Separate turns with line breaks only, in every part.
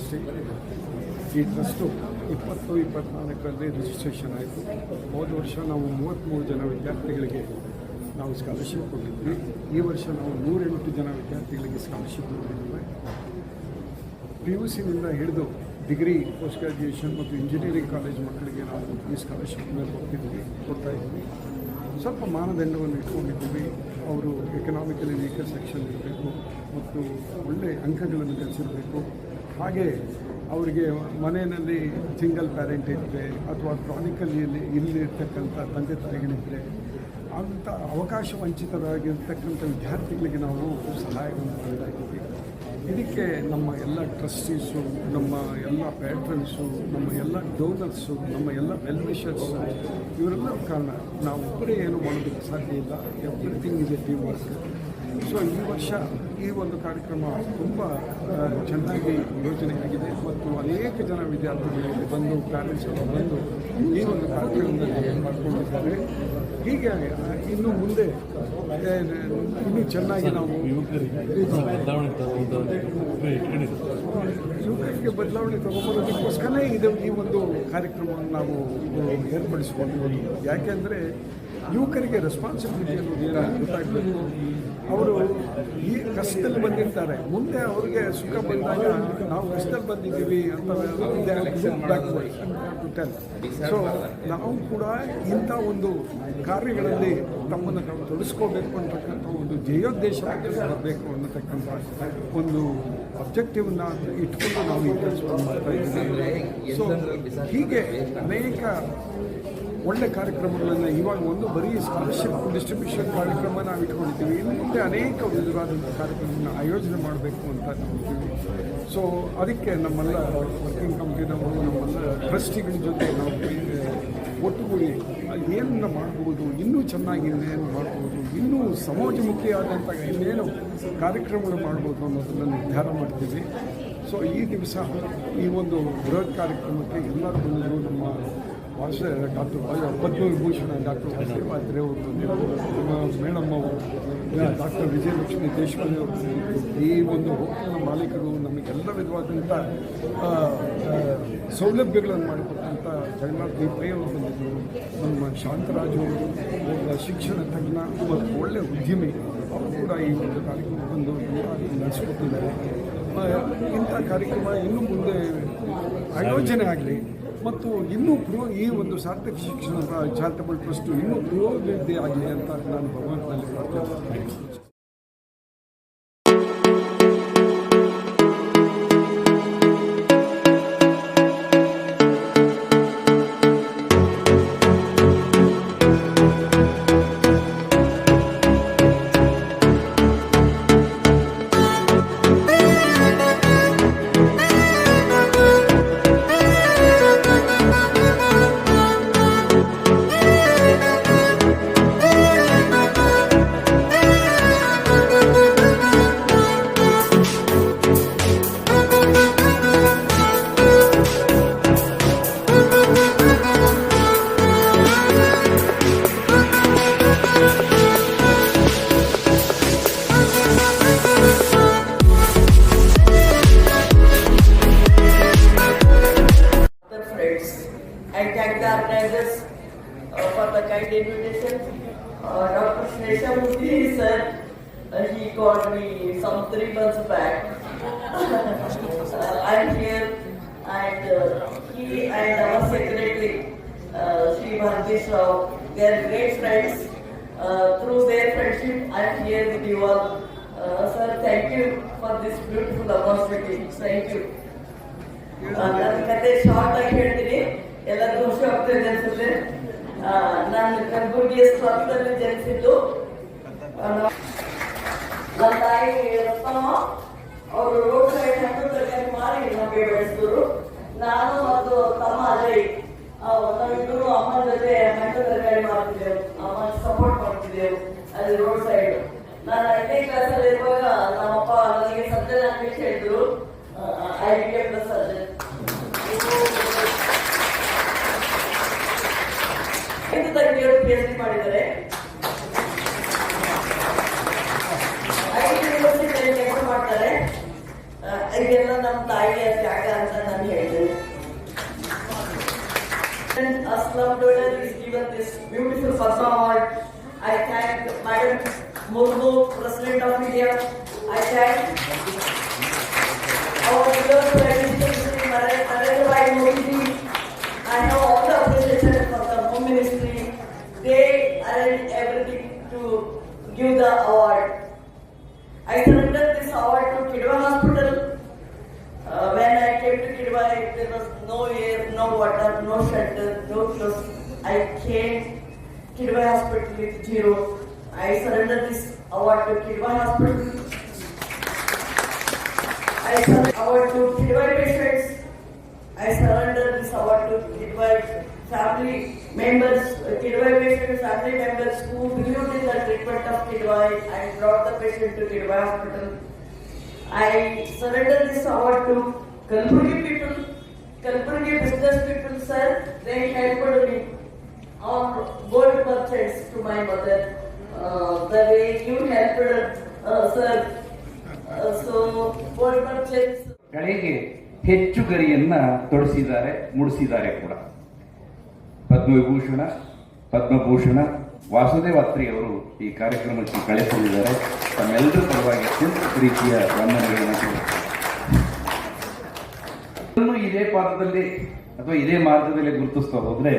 Trustee. ಈ trust 2024ರಲ್ಲಿ registration ಆಯಿತು. ಹೋದ ವರ್ಷ ನಾವು 33 ಜನ ವಿದ್ಯಾರ್ಥಿಗಳಿಗೆ ನಾವು ಸ್ಕಾಲರ್ಶಿಪ್ ಕೊಟ್ಟಿದ್ವಿ. ಈ ವರ್ಷ ನಾವು 108 ಜನ ವಿದ್ಯಾರ್ಥಿಗಳಿಗೆ ಸ್ಕಾಲರ್ಶಿಪ್ ಕೊಟ್ಟಿದ್ದೇವೆ. PUCನಿಂದ ಹಿಡಿದು ಡಿಗ್ರಿ, ಪೋಸ್ಟ್ ಗ್ರ್ಯಾಜುಯೇಷನ್ ಮತ್ತು ಇಂಜಿನಿಯರಿಂಗ್ ಕಾಲೇಜ್ ಮಕ್ಕಳಿಗೆ ನಾವು ಈ ಸ್ಕಾಲರ್ಶಿಪ್ ಮೇಲೆ ಕೊಡ್ತಾ ಇದ್ವಿ. ಸ್ವಲ್ಪ ಮಾನದಂಡವನ್ನು ಇಟ್ಕೊಂಡಿದ್ದೀವಿ. ಅವರು ಎಕನಾಮಿಕಲಿ ವೀಕರ್ ಸೆಕ್ಷನ್ ಇರಬೇಕು ಮತ್ತು ಒಳ್ಳೆಯ ಅಂಕಗಳನ್ನು ಗಳಿಸಿರಬೇಕು. ಹಾಗೆ ಅವರಿಗೆ ಮನೆಯಲ್ಲಿ ಸಿಂಗಲ್ ಪ್ಯಾರೆಂಟ್ ಇದ್ದರೆ ಅಥವಾ ಕ್ರಾನಿಕಲಿಯಲ್ಲಿ ಇಲ್ಲಿರ್ತಕ್ಕಂಥ ತಂದೆ ತಾಯಿಗಳಿದ್ದರೆ ಅಂಥ ಅವಕಾಶ ವಂಚಿತರಾಗಿರ್ತಕ್ಕಂಥ ವಿದ್ಯಾರ್ಥಿಗಳಿಗೆ ನಾವು ಸಹಾಯವನ್ನು ಮಾಡ್ತಾ ಇದ್ದೀವಿ. ಇದಕ್ಕೆ ನಮ್ಮ ಎಲ್ಲ ಟ್ರಸ್ಟೀಸು, ನಮ್ಮ ಎಲ್ಲ ಪ್ಯಾಟ್ರನ್ಸು, ನಮ್ಮ ಎಲ್ಲ ಡೋನರ್ಸು, ನಮ್ಮ ಎಲ್ಲ ವೆಲ್ ವಿಷರ್ಸು ಇವರೆಲ್ಲ ಕಾರಣ. ನಾವು ಒಬ್ಬರೇ ಏನು ಮಾಡೋದಕ್ಕೆ ಸಾಧ್ಯ ಇಲ್ಲ. Everything is A team work. So ಈ ವರ್ಷ ಈ ಒಂದು ಕಾರ್ಯಕ್ರಮ ತುಂಬ ಚೆನ್ನಾಗಿ ಯೋಜನೆಯಾಗಿದೆ ಮತ್ತು ಅನೇಕ ಜನ ವಿದ್ಯಾರ್ಥಿಗಳಿಗೆ ಬಂದು ಪ್ಯಾರೆಂಟ್ಸ್ಗಳು ಬಂದು ಈ ಒಂದು ಕಾರ್ಯಕ್ರಮದಲ್ಲಿ ಮಾಡ್ಕೊಂಡಿದ್ದಾರೆ. ಹೀಗೆ ಇನ್ನು ಮುಂದೆ ಇನ್ನೂ ಚೆನ್ನಾಗಿ ನಾವು ಯುವಕರಿಗೆ ಬದಲಾವಣೆ ತಗೊಂಬರೋದಕ್ಕೋಸ್ಕರನೇ ಈ ಒಂದು ಕಾರ್ಯಕ್ರಮವನ್ನು ನಾವು ಏರ್ಪಡಿಸಿಕೊಂಡಿದ್ದೀವಿ. ಯಾಕೆಂದರೆ ಯುವಕರಿಗೆ ರೆಸ್ಪಾನ್ಸಿಬಿಲಿಟಿ ಅನ್ನೋದು ಗೊತ್ತಾಗಬೇಕು. ಅವರು ಈ ಕಷ್ಟದಲ್ಲಿ ಬಂದಿರ್ತಾರೆ, ಮುಂದೆ ಅವರಿಗೆ ಸುಖ ಬಂದಾಗ ನಾವು ಕಷ್ಟದಲ್ಲಿ ಬಂದಿದ್ದೀವಿ ಅಂತ ಸೊ ನಾವು ಕೂಡ ಇಂಥ ಒಂದು ಕಾರ್ಯಗಳಲ್ಲಿ ತಮ್ಮನ್ನು ನಾವು ತೊಡಗಿಸ್ಕೋಬೇಕು ಅಂತಕ್ಕಂಥ ಒಂದು ಧ್ಯೇಯೋದ್ದೇಶವಾಗಿ ಬರಬೇಕು ಅನ್ನತಕ್ಕಂಥ ಒಂದು ಅಬ್ಜೆಕ್ಟಿವ್ನ ಇಟ್ಕೊಂಡು ನಾವು ಈ ಕೆಲಸವನ್ನು ಮಾಡ್ತಾ ಇದ್ದೀವಿ. ಸೊ ಹೀಗೆ ಅನೇಕ ಒಳ್ಳೆ ಕಾರ್ಯಕ್ರಮಗಳನ್ನು ಇವಾಗ ಒಂದು ಬರೀ ಸ್ಕಾಲರ್ಶಿಪ್ ಡಿಸ್ಟ್ರಿಬ್ಯೂಷನ್ ಕಾರ್ಯಕ್ರಮ ನಾವು ಇಟ್ಕೊಂಡಿದ್ದೀವಿ. ಇನ್ನು ಮುಂದೆ ಅನೇಕ ವಿಧವಾದಂಥ ಕಾರ್ಯಕ್ರಮವನ್ನು ಆಯೋಜನೆ ಮಾಡಬೇಕು ಅಂತ ನಾವಿದ್ದೀವಿ. ಸೊ ಅದಕ್ಕೆ ನಮ್ಮೆಲ್ಲ ವರ್ಕಿಂಗ್ ಕಮಿಟಿನವರು, ನಮ್ಮೆಲ್ಲ ಟ್ರಸ್ಟಿಗಳ ಜೊತೆ ನಾವು ಒಟ್ಟುಗೂಡಿ ಏನನ್ನ ಮಾಡ್ಬೋದು, ಇನ್ನೂ ಚೆನ್ನಾಗಿ ಇನ್ನೇನು ಮಾಡ್ಬೋದು, ಇನ್ನೂ ಸಮಾಜಮುಖಿಯಾದಂಥ ಇನ್ನೇನು ಕಾರ್ಯಕ್ರಮಗಳು ಮಾಡ್ಬೋದು ಅನ್ನೋದನ್ನು ನಿರ್ಧಾರ ಮಾಡ್ತೀವಿ. ಸೊ ಈ ದಿವಸ ಈ ಒಂದು ಬೃಹತ್ ಕಾರ್ಯಕ್ರಮಕ್ಕೆ ಎಲ್ಲರೂ ಬಂದರು. ನಮ್ಮ ಡಾಕ್ಟರ್ ಪದ್ಮವಿಭೂಷಣ ಡಾಕ್ಟರ್ ವಾಸುದೇವಾತ್ರೆ ಅವರು ಬಂದಿದ್ದರು, ಮೇಡಮ್ ಅವರು, ಡಾಕ್ಟರ್ ವಿಜಯಲಕ್ಷ್ಮಿ ದೇಶಪಾಂಡೆ ಅವರು ಬಂದಿದ್ದರು. ಈ ಒಂದು ಹೋಟೆಲ್ನ ಮಾಲೀಕರು ನಮಗೆಲ್ಲ ವಿಧವಾದಂಥ ಸೌಲಭ್ಯಗಳನ್ನು ಮಾಡಿಕೊಟ್ಟಂಥ ಜಗನ್ನಾಥ್ ಪೈ ಅವರು ಬಂದಿದ್ದರು. ನಮ್ಮ ಶಾಂತರಾಜು ಅವರು ಶಿಕ್ಷಣ ತಜ್ಞ ಮತ್ತು ಒಳ್ಳೆಯ ಉದ್ಯಮಿ, ಅವರು ಕೂಡ ಈ ಒಂದು ಕಾರ್ಯಕ್ರಮ ಬಂದು ನಡೆಸಿಕೊಟ್ಟಿದ್ದಾರೆ. ಇಂಥ ಕಾರ್ಯಕ್ರಮ ಇನ್ನು ಮುಂದೆ ಆಯೋಜನೆ ಆಗಲಿ ಮತ್ತು ಇನ್ನೂ ಈ ಒಂದು ಸಾರ್ಥಕ ಶಿಕ್ಷಣ ಚಾರಿಟಬಲ್ ಟ್ರಸ್ಟು ಇನ್ನೂ ಪುರೋಭಿವೃದ್ಧಿ ಆಗಲಿ ಅಂತ ನಾನು ಭಗವಂತನಲ್ಲಿ ಪ್ರಾರ್ಥನೆ.
I thank the organizers for the kind invitation. Dr. Sneshamurthy sir, he called me some 3 months back. I'm here and he and our secretary, Sri Bhartish Rao, they are great friends. Through their friendship, I'm here with you all. Sir, thank you for this beautiful opportunity. Thank you. ನನ್ನ ಕತೆ short ಆಗಿ ಹೇಳ್ತೀನಿ, ಎಲ್ಲರಿಗೂ ಖುಷಿ ಆಗ್ತದೆ ಅನ್ಸುತ್ತೆ. ನಾನು ಕಲಬುರಗಿಯ ಸ್ಥಳದಲ್ಲಿ ಜನಿಸಿದ್ದು. ನನ್ನ ತಾಯಿ ರತ್ನಮ್ಮ ಅವರು ರೋಡ್ ಸೈಡ್ ಹಣ್ಣು ತರಕಾರಿ ಮಾರಿ ನಮಗೆ ಬೆಳೆಸಿದ್ರು. ನಾನು ಮತ್ತು ತಮ್ಮ ಅಜಯ್ ನಾವಿಬ್ಬರು ಅಮ್ಮನ ಜೊತೆ ಹಣ್ಣು ತರಕಾರಿ ಮಾಡ್ತಿದ್ದೆವು, ಅಮ್ಮ ಸಪೋರ್ಟ್ ಮಾಡ್ತಿದ್ದೆವು ಅಲ್ಲಿ ರೋಡ್ ಸೈಡ್. ನಾನು 5ನೇ ಕ್ಲಾಸಲ್ಲಿ ಇರುವಾಗ ನಮ್ಮಪ್ಪ ನನಗೆ ಸರ್ಜನ್ ಆಗ್ಲಿಕ್ಕೆ ಹೇಳಿದ್ರು. I became the surgeon. PhD ಮಾಡಿದ್ದಾರೆ. 5 ಯೂನಿವರ್ಸಿಟಿಯಲ್ಲಿ ಕೆಲಸ ಮಾಡ್ತಾರೆ. ಇದೆಲ್ಲ ನಮ್ಮ ತಾಯಿಯ ತ್ಯಾಗ Aslam Doder is given this beautiful Padma Award. I thank Madam Murmu, President of India. I thank our dear Prime Minister Narendra Bhai Modi. I have all the appreciation for the Home Ministry. They arranged everything to give the award. I surrendered this award to Kidwa Hospital. When I came to Kidwa, there was no air, no water, no shelter, no clothes. I came Kidwa Hospital with zero. I surrendered this award to Kidwa Hospital. I surrendered award to Kidwa patients. I surrendered this award to Kidwa family members, Kidwa patient family members who believed in the treatment of Kidwa and brought the patient to Kidwa Hospital. I surrender this award to Kalburgi people, Kalburgi business people, sir. They helped me on gold purchase to my mother. The way you helped, sir. So gold purchase.
ಕಡೆಗೆ ಹೆಚ್ಚು ಗರಿಯನ್ನ ತೊಡಸಿದ್ದಾರೆ, ಮುಡಿಸಿದ್ದಾರೆ ಕೂಡ. ಪದ್ಮವಿಭೂಷಣ, ಪದ್ಮಭೂಷಣ ವಾಸುದೇವ ಅತ್ರಿ ಅವರು ಈ ಕಾರ್ಯಕ್ರಮಕ್ಕೆ ಕಳಿಸಲಿದ್ದಾರೆ. ತಮ್ಮೆಲ್ಲರ ಪರವಾಗಿ ಅತ್ಯಂತ ಪ್ರೀತಿಯ ವಂದನೆಗಳನ್ನು ಇದೇ ಪಾದದಲ್ಲಿ ಅಥವಾ ಇದೇ ಮಾರ್ಗದಲ್ಲಿ ಗುರುತಿಸ್ತಾ ಹೋದ್ರೆ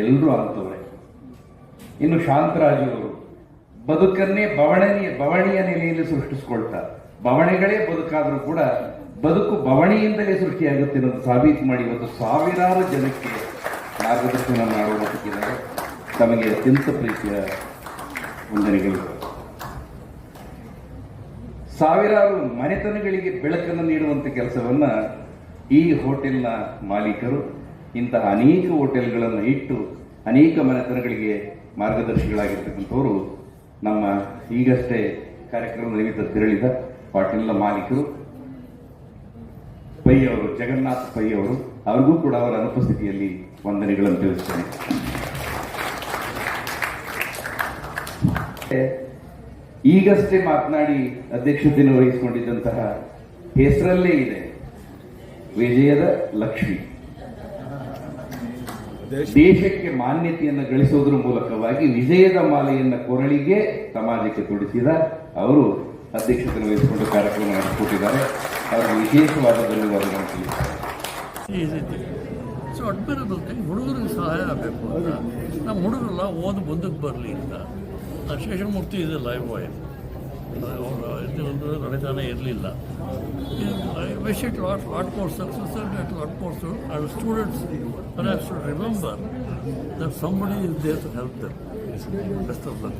ಎಲ್ಲರೂ ಅಂತವ್ರೆ. ಇನ್ನು ಶಾಂತರಾಜು ಅವರು ಬದುಕನ್ನೇ ಬವಣಿಯ ನೆಲೆಯಲ್ಲಿ ಸೃಷ್ಟಿಸ್ಕೊಳ್ತಾರೆ. ಬವಣೆಗಳೇ ಬದುಕಾದರೂ ಕೂಡ ಬದುಕು ಬವಣಿಯಿಂದಲೇ ಸೃಷ್ಟಿಯಾಗುತ್ತೆ ಅನ್ನೋದು ಸಾಬೀತು ಮಾಡಿ ಇವತ್ತು ಸಾವಿರಾರು ಜನಕ್ಕೆ ಮಾರ್ಗದರ್ಶನ ಮಾಡುವುದಕ್ಕಿದ್ದಾರೆ. ತಮಗೆ ಅತ್ಯಂತ ಪ್ರೀತಿಯ ವಂದನೆಗಳು. ಸಾವಿರಾರು ಮನೆತನಗಳಿಗೆ ಬೆಳಕನ್ನು ನೀಡುವಂಥ ಕೆಲಸವನ್ನ ಈ ಹೋಟೆಲ್ನ ಮಾಲೀಕರು ಇಂತಹ ಅನೇಕ ಹೋಟೆಲ್ಗಳನ್ನು ಇಟ್ಟು ಅನೇಕ ಮನೆತನಗಳಿಗೆ ಮಾರ್ಗದರ್ಶಿಗಳಾಗಿರ್ತಕ್ಕಂಥವರು ನಮ್ಮ ಈಗಷ್ಟೇ ಕಾರ್ಯಕ್ರಮದ ನಿಮಿತ್ತ ತೆರಳಿದ ಹೋಟೆಲ್ನ ಮಾಲೀಕರು ಪೈ ಅವರು, ಜಗನ್ನಾಥ್ ಪೈ ಅವರು, ಅವ್ರಿಗೂ ಕೂಡ ಅವರ ಅನುಪಸ್ಥಿತಿಯಲ್ಲಿ ವಂದನೆಗಳನ್ನು ತಿಳಿಸ್ತೇನೆ. ಈಗಷ್ಟೇ ಮಾತನಾಡಿ ಅಧ್ಯಕ್ಷತೆಯನ್ನು ವಹಿಸಿಕೊಂಡಿದ್ದಂತಹ ಹೆಸರಲ್ಲೇ ಇದೆ ವಿಜಯದ ಲಕ್ಷ್ಮಿ. ದೇಶಕ್ಕೆ ಮಾನ್ಯತೆಯನ್ನು ಗಳಿಸುವುದರ ಮೂಲಕವಾಗಿ ವಿಜಯದ ಮಾಲೆಯನ್ನ ಕೊರಳಿಗೆ ಸಮಾಜಕ್ಕೆ ತೊಡಿಸಿದ ಅವರು ಅಧ್ಯಕ್ಷತೆಯನ್ನು ವಹಿಸಿಕೊಂಡು ಕಾರ್ಯಕ್ರಮ ನಡೆಸಿಕೊಟ್ಟಿದ್ದಾರೆ. ಅವರಿಗೆ ವಿಶೇಷವಾದ ಧನ್ಯವಾದಗಳನ್ನು ತಿಳಿಸಿದ್ದಾರೆ.
ಸೊ ಅಡ್ಮಿರಬಲ್ ಥಿಂಗ್, ಹುಡುಗರಿಗೆ ಸಹಾಯ ಆಗಬೇಕು ಅಂತ ನಮ್ಮ ಹುಡುಗರೆಲ್ಲ ಓದು ಮುಂದಕ್ಕೆ ಬರಲಿ ಅಂತ ಶೇಷಮೂರ್ತಿ ಇದೆ ಲೈವ್ ಬಾಯ್, ಅವರು ಇದು ನಡೀತಾನೆ ಇರಲಿಲ್ಲ. I wish it lot more success and lot more and students perhaps should remember that somebody is there to help them. Best of luck.